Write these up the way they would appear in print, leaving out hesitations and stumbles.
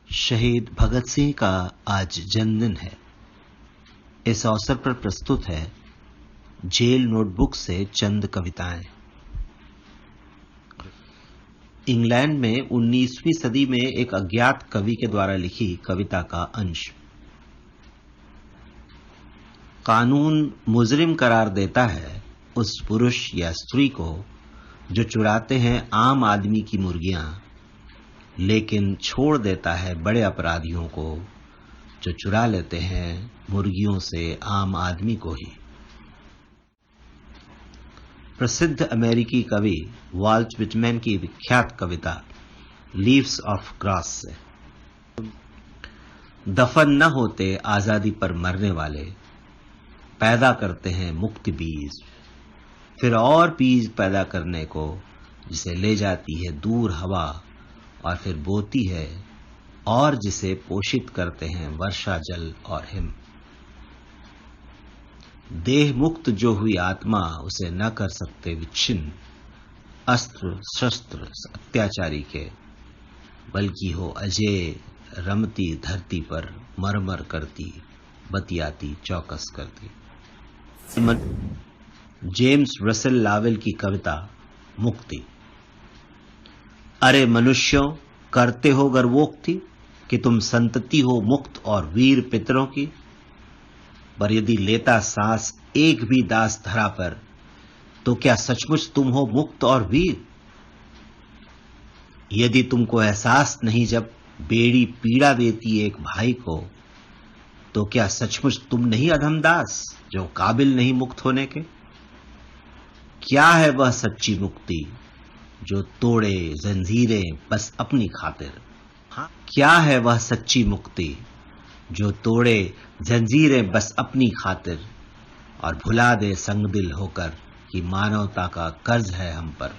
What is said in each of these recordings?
शहीद भगत सिंह का आज जन्मदिन है। इस अवसर पर प्रस्तुत है जेल नोटबुक से चंद कविताएं। इंग्लैंड में 19वीं सदी में एक अज्ञात कवि के द्वारा लिखी कविता का अंश। कानून मुजरिम करार देता है उस पुरुष या स्त्री को जो चुराते हैं आम आदमी की मुर्गियां, लेकिन छोड़ देता है बड़े अपराधियों को जो चुरा लेते हैं मुर्गियों से आम आदमी को ही। प्रसिद्ध अमेरिकी कवि वाल्ट व्हिटमैन की विख्यात कविता लीव्स ऑफ ग्रास से, दफन न होते आजादी पर मरने वाले, पैदा करते हैं मुक्ति बीज, फिर और बीज पैदा करने को जिसे ले जाती है दूर हवा, और फिर बोती है और जिसे पोषित करते हैं वर्षा जल और हिम। देह मुक्त जो हुई आत्मा उसे न कर सकते विच्छिन्न अस्त्र शस्त्र अत्याचारी के, बल्कि हो अजय रमती धरती पर मरमर करती बतियाती चौकस करती। जेम्स रसेल लावेल की कविता मुक्ति। अरे मनुष्यों, करते हो गर्वोक्ति कि तुम संतति हो मुक्त और वीर पितरों की, पर यदि लेता सांस एक भी दास धरा पर, तो क्या सचमुच तुम हो मुक्त और वीर? यदि तुमको एहसास नहीं जब बेड़ी पीड़ा देती एक भाई को, तो क्या सचमुच तुम नहीं अधमदास जो काबिल नहीं मुक्त होने के? क्या है वह सच्ची मुक्ति जो तोड़े जंजीरें बस अपनी खातिर? क्या है वह सच्ची मुक्ति जो तोड़े जंजीरें बस अपनी खातिर और भुला दे संगदिल होकर कि मानवता का कर्ज है हम पर?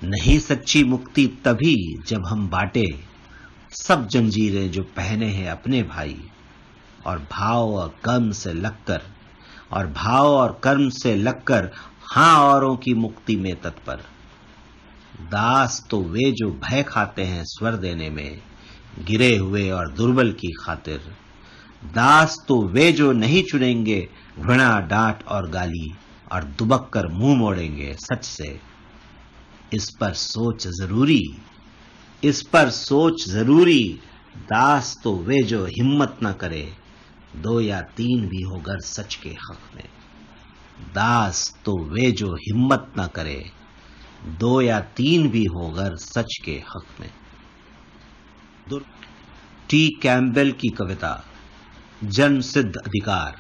नहीं सच्ची मुक्ति तभी जब हम बांटे सब जंजीरें जो पहने हैं अपने भाई, और भाव और कर्म से लगकर हां औरों की मुक्ति में तत्पर। दास तो वे जो भय खाते हैं स्वर देने में गिरे हुए और दुर्बल की खातिर। दास तो वे जो नहीं चुनेंगे घृणा डांट और गाली और दुबक कर मुंह मोड़ेंगे सच से। इस पर सोच जरूरी। दास तो वे जो हिम्मत न करे 2 या 3 भी हो गर सच के हक में। दास तो वे जो हिम्मत न करे 2 या 3 भी हो गर सच के हक में। टी कैम्पबेल की कविता जन्म सिद्ध अधिकार।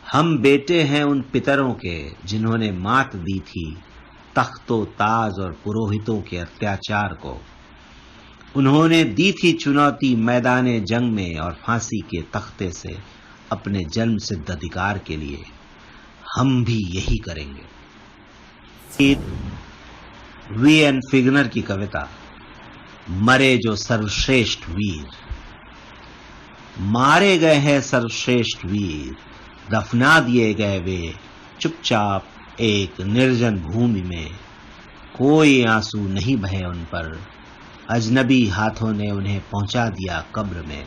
हम बेटे हैं उन पितरों के जिन्होंने मात दी थी तख्तो ताज और पुरोहितों के अत्याचार को। उन्होंने दी थी चुनौती मैदाने जंग में और फांसी के तख्ते से अपने जन्म सिद्ध अधिकार के लिए। हम भी यही करेंगे। वी एन फिगनर की कविता मरे जो सर्वश्रेष्ठ वीर। मारे गए हैं सर्वश्रेष्ठ वीर, दफना दिए गए वे चुपचाप एक निर्जन भूमि में। कोई आंसू नहीं बहे उन पर, अजनबी हाथों ने उन्हें पहुंचा दिया कब्र में।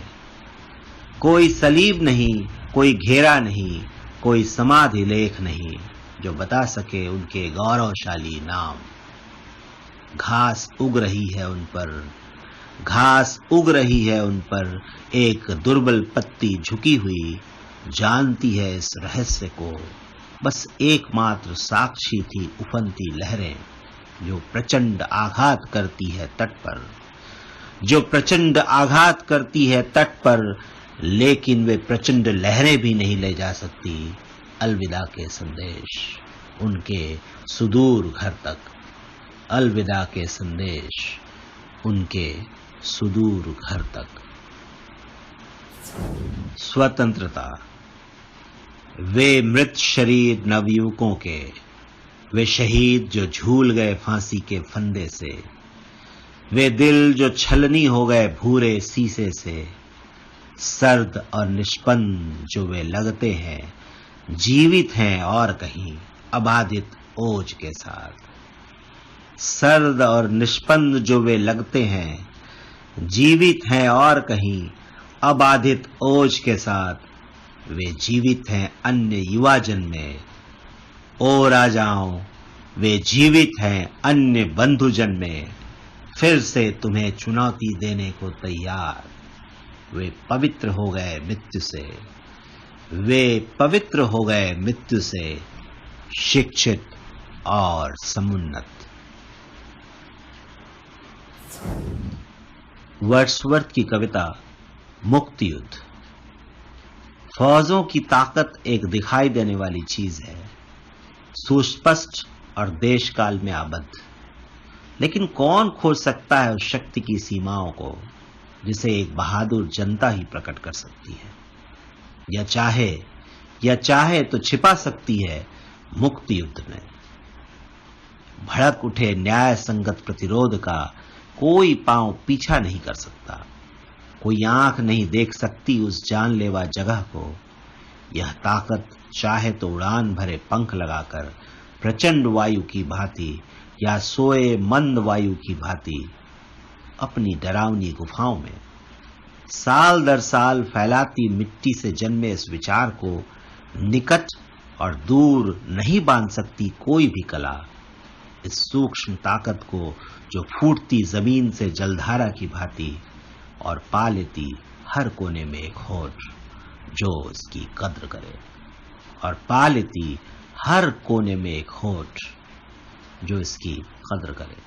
कोई सलीब नहीं, कोई घेरा नहीं, कोई समाधि लेख नहीं जो बता सके उनके गौरवशाली नाम। घास उग रही है उन पर एक दुर्बल पत्ती झुकी हुई, जानती है इस रहस्य को। बस एकमात्र साक्षी थी उफनती लहरें जो प्रचंड आघात करती है तट पर, लेकिन वे प्रचंड लहरें भी नहीं ले जा सकती अलविदा के संदेश उनके सुदूर घर तक। अलविदा के संदेश उनके सुदूर घर तक। स्वतंत्रता। वे मृत शरीर नवयुवकों के, वे शहीद जो झूल गए फांसी के फंदे से, वे दिल जो छलनी हो गए भूरे शीशे से। सर्द और निष्पन्न जो वे लगते हैं, जीवित हैं और कहीं अबाधित ओज के साथ। सर्द और निष्पन्न जो वे लगते हैं, जीवित हैं और कहीं अबाधित ओज के साथ वे जीवित हैं अन्य युवा जन में। ओ राजाओं, वे जीवित हैं अन्य बंधुजन में, फिर से तुम्हें चुनौती देने को तैयार। वे पवित्र हो गए मृत्यु से, वे पवित्र हो गए मृत्यु से, शिक्षित और समुन्नत। वर्ड्सवर्थ की कविता मुक्ति युद्ध। फौजों की ताकत एक दिखाई देने वाली चीज है, सुस्पष्ट और देश काल में आबद्ध। लेकिन कौन खोज सकता है उस शक्ति की सीमाओं को जिसे एक बहादुर जनता ही प्रकट कर सकती है, या चाहे तो छिपा सकती है मुक्ति युद्ध में। भड़क उठे न्याय संगत प्रतिरोध का कोई पांव पीछा नहीं कर सकता, कोई आंख नहीं देख सकती उस जानलेवा जगह को। यह ताकत चाहे तो उड़ान भरे पंख लगाकर प्रचंड वायु की भांति या सोए मंद वायु की भांति अपनी डरावनी गुफाओं में साल दर साल फैलाती मिट्टी से जन्मे इस विचार को निकट और दूर नहीं बांध सकती कोई भी कला। इस सूक्ष्म ताकत को जो फूटती जमीन से जलधारा की भांति और पा लेती हर कोने में एक होठ जो इसकी कद्र करे, और पा लेती हर कोने में एक होठ जो इसकी कद्र करे।